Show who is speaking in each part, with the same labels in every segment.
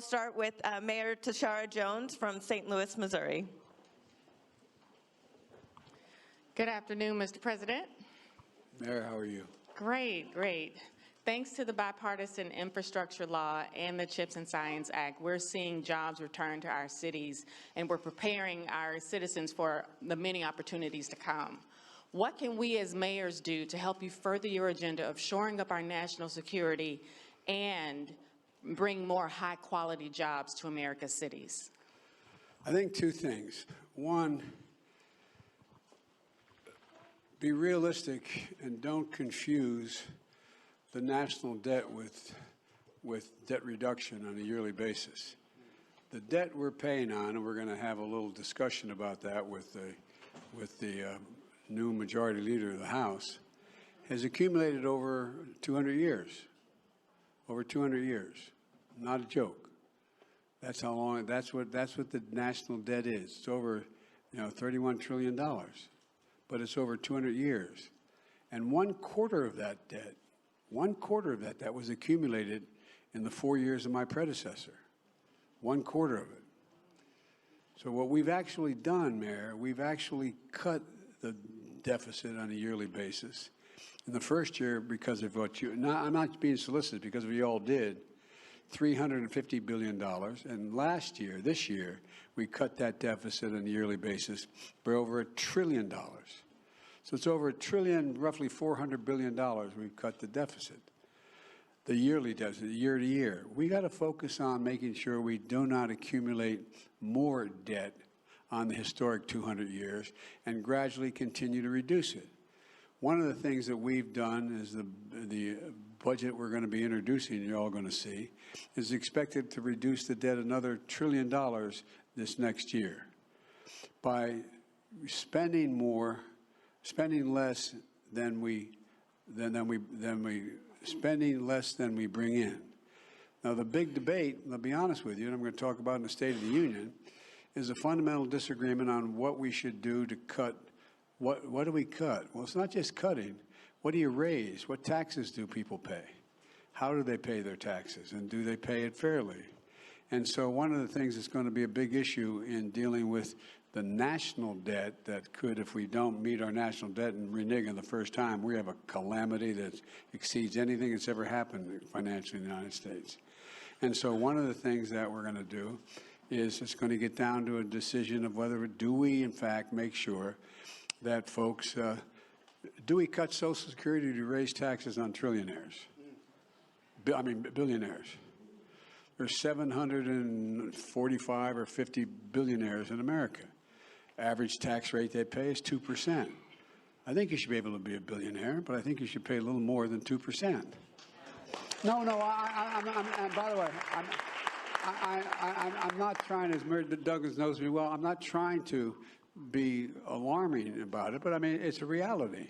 Speaker 1: we'll start with Mayor Tashara Jones from St. Louis, Missouri.
Speaker 2: Good afternoon, Mr. President.
Speaker 3: Mayor, how are you?
Speaker 2: Great, great. Thanks to the bipartisan infrastructure law and the CHIPS and Science Act, we're seeing jobs return to our cities, and we're preparing our citizens for the many opportunities to come. What can we as mayors do to help you further your agenda of shoring up our national security and bring more high-quality jobs to America's cities?
Speaker 3: I think two things. One, be realistic and don't confuse the national debt with debt reduction on a yearly basis. The debt we're paying on, and we're going to have a little discussion about that with the new majority leader of the House, has accumulated over 200 years. Over 200 years. Not a joke. That's how long. That's what the national debt is. It's over, $31 trillion, but it's over 200 years, and 1/4 of that debt. 1/4 of that was accumulated in the 4 years of my predecessor. 1/4 of it. So what we've actually done, Mayor, we've actually cut the deficit on a yearly basis. In the first year, because of what you, I'm not being solicited, because of what you all did, $350 billion. And last year, this year, we cut that deficit on a yearly basis by over $1 trillion. So it's over $1 trillion, roughly $400 billion we've cut the deficit. The yearly deficit, year to year. We got to focus on making sure we do not accumulate more debt on the historic 200 years and gradually continue to reduce it. One of the things that we've done is the budget we're going to be introducing, you're all going to see, is expected to reduce the debt another $1 trillion this next year by spending less than we bring in. Now the big debate, I'll be honest with you, and I'm going to talk about in the State of the Union, is a fundamental disagreement on what we should do to cut. What do we cut? Well, it's not just cutting. What do you raise? What taxes do people pay? How do they pay their taxes? And do they pay it fairly? And so one of the things that's going to be a big issue in dealing with the national debt that could, if we don't meet our national debt and renege on the first time, we have a calamity that exceeds anything that's ever happened financially in the United States. And so one of the things that we're going to do is it's going to get down to a decision of whether do we, in fact, make sure that folks, do we cut Social Security to raise taxes on trillionaires? Billionaires. There's 745 or 50 billionaires in America. Average tax rate they pay is 2%. I think you should be able to be a billionaire, but I think you should pay a little more than 2%. No, by the way, I'm not trying, as Douglas knows me well, I'm not trying to be alarming about it, but I mean, it's a reality.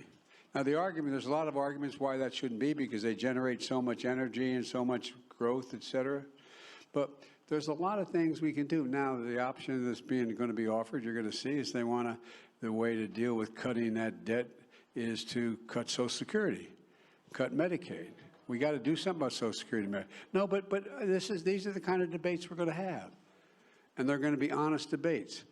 Speaker 3: Now the argument, there's a lot of arguments why that shouldn't be, because they generate so much energy and so much growth, et cetera. But there's a lot of things we can do. Now the option that's going to be offered, you're going to see, is they want to, the way to deal with cutting that debt is to cut Social Security, cut Medicaid. We got to do something about Social Security. No, but these are the kind of debates we're going to have. And they're going to be honest debates.